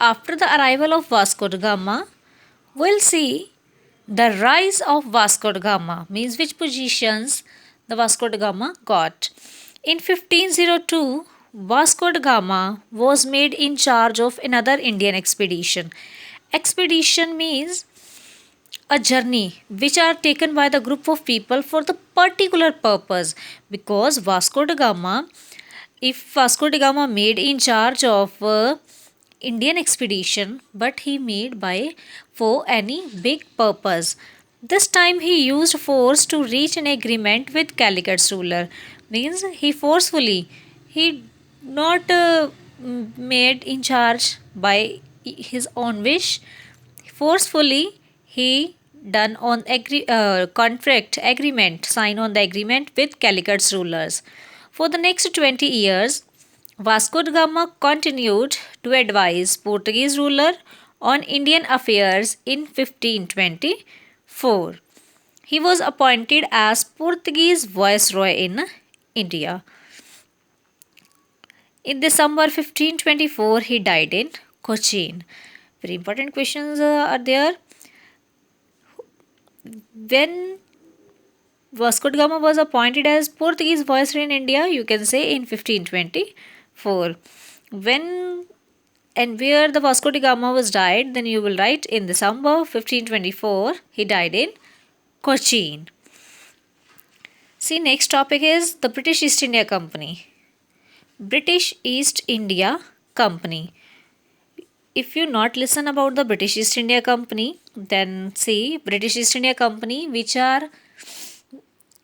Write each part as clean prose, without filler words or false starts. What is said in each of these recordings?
After the arrival of Vasco da Gama, we'll see the rise of Vasco da Gama, means which positions the Vasco da Gama got. In 1502, Vasco da Gama was made in charge of another Indian expedition. Expedition means a journey which are taken by the group of people for the particular purpose, because Vasco da Gama, if Vasco da Gama made in charge of Indian expedition, but he made by for any big purpose. This time he used force to reach an agreement with Calicut ruler. Means he forcefully, he not made in charge by his own wish. Forcefully he done on contract agreement, sign on the agreement with Calicut's rulers. For the next 20 years, Vasco da Gama continued to advise Portuguese ruler on Indian affairs. In 1524, he was appointed as Portuguese viceroy in India. In December 1524, he died in Cochin. Very important questions are there. When Vasco da Gama was appointed as Portuguese viceroy in India, you can say in 1524. When and where the Vasco da Gama was died, then you will write in December 1524, he died in Cochin. See, next topic is the British East India Company. British East India Company. If you not listen about the British East India Company, then see British East India Company which are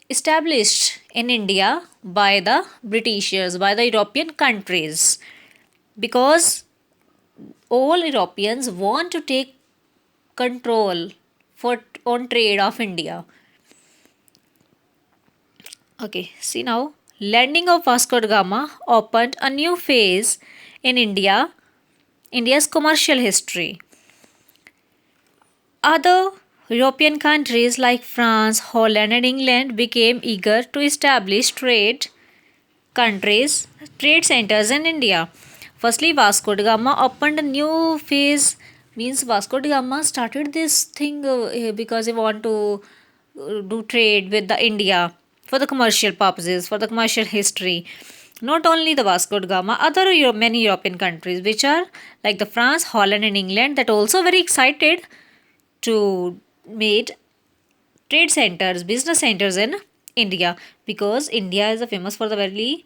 established in India by the Britishers, by the European countries, because all Europeans want to take control for on trade of India. Okay, see now, landing of Vasco da Gama opened a new phase in India's commercial history. Other European countries like France, Holland, and England became eager to establish trade centers in India. Firstly, Vasco da Gama opened a new phase. Means Vasco da Gama started this thing because he want to do trade with the India for the commercial purposes, for the commercial history. Not only the Vasco da Gama, many European countries which are like the France, Holland, and England, that also very excited to made trade centers, business centers in India, because India is famous for the very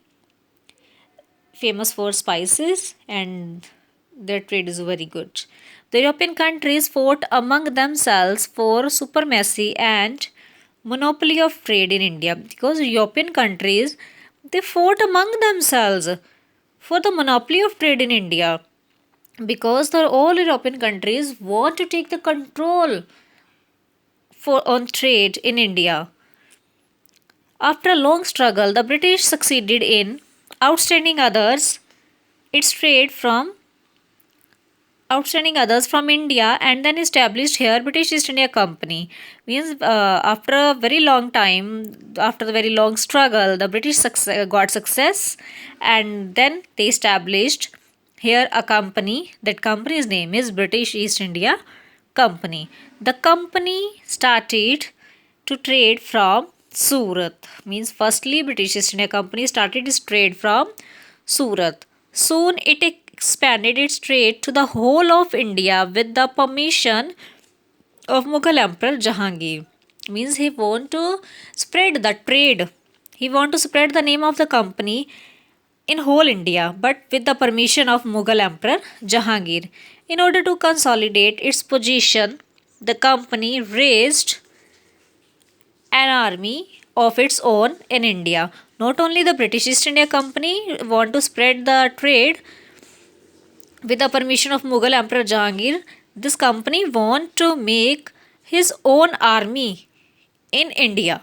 famous for spices and their trade is very good. The European countries fought among themselves for supremacy and monopoly of trade in India, because European countries, they fought among themselves for the monopoly of trade in India, because the all European countries want to take the control for on trade in India. After a long struggle, the British succeeded in outstanding others from India, and then established here British East India Company. Means after a very long time, after the very long struggle, the British got success, and then they established here a company. That company's name is British East India Company. The company started to trade from Surat. Means firstly British East India Company started its trade from Surat. Soon it expanded its trade to the whole of India with the permission of Mughal Emperor Jahangir. Means he want to spread the trade. He want to spread the name of the company in whole India, but with the permission of Mughal Emperor Jahangir. In order to consolidate its position, the company raised an army of its own in India. Not only the British East India Company want to spread the trade with the permission of Mughal Emperor Jahangir, this company want to make his own army in India.